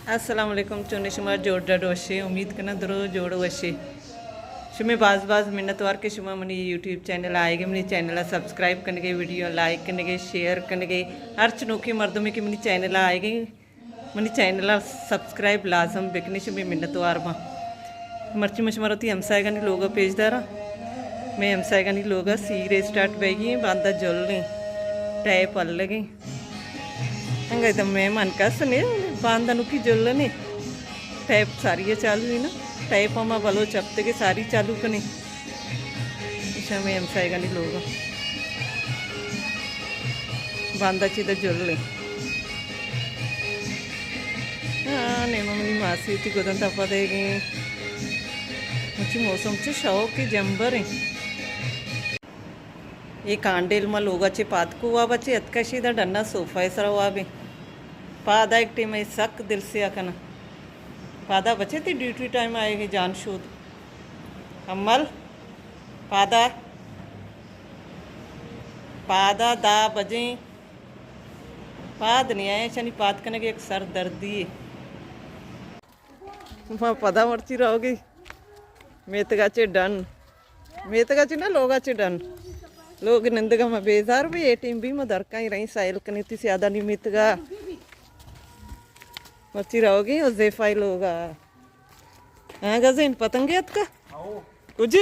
अस्सलाम वालेकुम चुने शुमार जोड़ डाडो वशे उम्मीद करना दरो जोड़ वशे शुमे बाज बाज मिन्नतवार के शुमा मनी यूट्यूब चैनल आएगे मनी चैनल सब्सक्राइब करने के वीडियो लाइक करने के शेयर करने के हर चुनौकी मर्दों में कि मनी चैनल आएगी मनी चैनल सब्सक्राइब लाजम बिकने शुमे मिन्नतवार माँ मर्ची मशमरती हमसाएगा नहीं लोग पेजदारा मैं हमसाएगा नहीं लोग सीरे स्टार्ट बैगी बांधा जल गई टैप अल गई हंगा तो मैं मन का सुने बांधा नुकी जल नहीं टैप सारी चालू है ना टैप अम्मा बलो चपते के सारी चालू कने ईशा में हमसाएगा नहीं लोग बांधा चीदा जल ले हाँ ने मम्मी मासी थी गोदन तपा देगी मुझे मौसम से शौक की जंबर है ये कांडेल में लोगाचे पातकू हुआ बच्चे अतकाशीदा डन्ना सोफा ऐसा हुआ भी पादा एक टीम सक दिल से आकना पादा बचे थी ड्यूटी टाइम आएगी जान शोध अम्मल पादा पादा दा बजे पाद नहीं आए शनि पाद करने की एक सर दर्दी है वहाँ पदा मर्ची रहोगी मेतगाचे डन मेतगाचे ना लोगाचे डन लोग निंदगा में बेजार भी ए टीम भी मैं दरका ही रही साइल कनीति से आधा निमित गा मच्छी रहोगी और जेफाई लोगा हाँ गजीन पतंगे का कुछ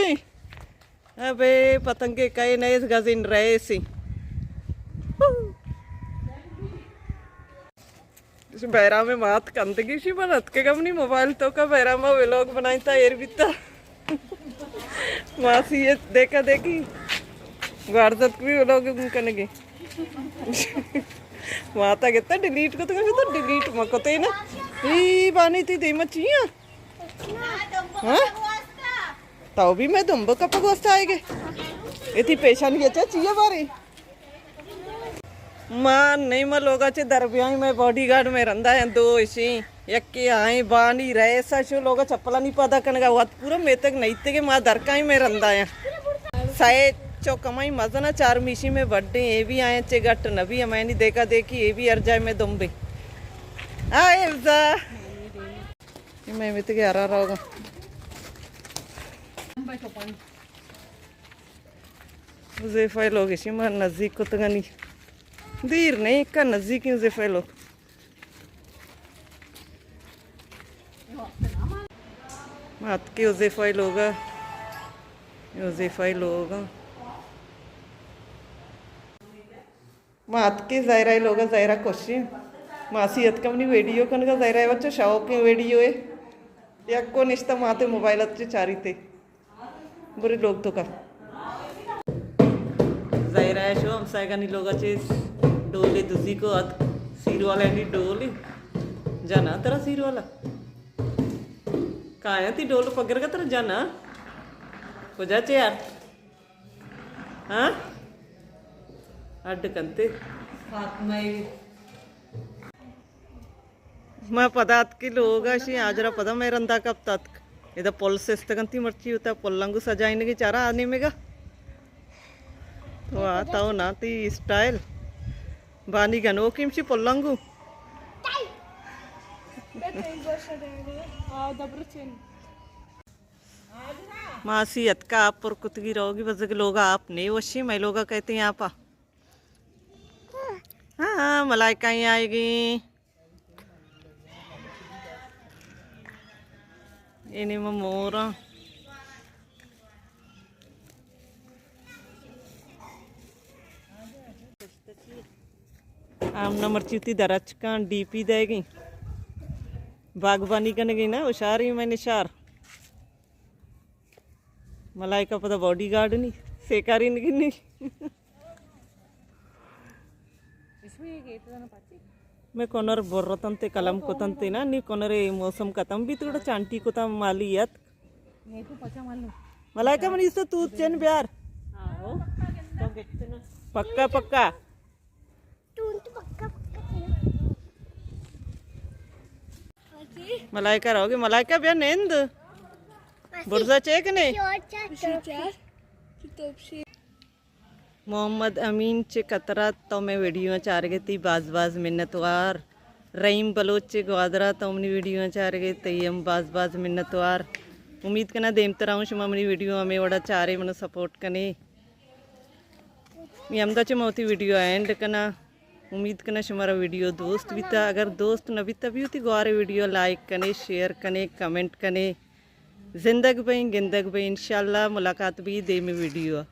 अबे पतंगे कई नए गजीन रहे सी बैरा में मात कंदगी सी बनत के कम नहीं मोबाइल तो का बैरा में व्लॉग बनाई था एर भी था मासी ये देखा देखी वारदात भी व्लॉग कनेगी माता कहता डिलीट को तो डिलीट मको तो ना ई बानी थी दे मचिया हाँ तो भी मैं दुम्ब कप गोस्त आएगे इतनी पेशानी अच्छा चाहिए बारे मां नहीं मैं लोगा चे दरबियाई में बॉडीगार्ड में रंदा है दो इसी एक के आए बानी रहे ऐसा शो लोगा चप्पला नहीं पता कनेगा हुआ पूरा मैं तक नहीं थे कि मां दरका ही में रंदा है शायद चौकमाई मजा ना चार मिशी में बर्थडे ये भी आए चे गट न भी हमें नहीं देखा देखी ये भी अर्जाए में दुम्बे आए मैं मित के हरा रहोगा मुझे फाइल होगी शी मैं नजदीक को तो नहीं देर नहीं का नजदीक ही मुझे फाइल हो मात के उसे फाइल होगा उसे फाइल होगा मात के जायरा लोगा जायरा कोशी मासी कमनी वीडियो कन का जायरा बच्चा शौक के वीडियो है या को निश्ता माते मोबाइल अच्छे चारी थे बुरे लोग तो का जायरा है शो हम साइगा नहीं लोग अच्छे डोले दूसरी को अत सीर वाला नहीं डोले जाना तेरा सीर वाला कहाँ है ती डोल पकड़ का तेरा जाना हो जाचे यार हाँ अड्ड कंते मैं पदार्थ की लोग अशी आजरा पदा मैं रंदा कब तक इधर पुल से इस्तगंती मर्ची होता पुल्लंगु सजाइने की चारा आने में का तो आता हो ना ती स्टाइल बानी गनो किमची पुल्लंगु मासी का आप पर कुतगी रहोगी बस लोग आप नहीं वशी मैं लोग कहते हैं आप हाँ मलाइका ही आएगी इन्हीं में मोर आमना मर्ची थी दरच का डीपी देगी बागबानी करने गई ना होशार ही मैंने शार मलाइका पता बॉडीगार्ड नहीं सेकारी नहीं मैं कोनर बोर्रतंते कलम को तंते ना नी कोनरे मौसम कतम भी थोड़ा चांटी को तम मालियत मलाइका मन इससे तू चेन प्यार पक्का पक्का मलाइका रहोगे मलाइका बिया नेंद बुर्जा चेक नहीं मोहम्मद अमीन चे कतरा तो मैं वीडियो चार गई थी बाज बाज मिन्नतवार रहीम बलोच ग्वादरा तमनी वीडियो चार गए तयम बाज बाज मिन्नतवार उम्मीद करना देमत रहूँ शुमा मनी वीडियो हमें वड़ा चारे मनो सपोर्ट कने मी अमदा चमौती वीडियो एंड कना उम्मीद करना शुमारा वीडियो दोस्त बीता अगर दोस्त न बीता भी होती ग्वारे वीडियो लाइक कने शेयर कने कमेंट कने जिंदग बई गिंदग बई इंशाल्लाह मुलाकात भी दे में वीडियो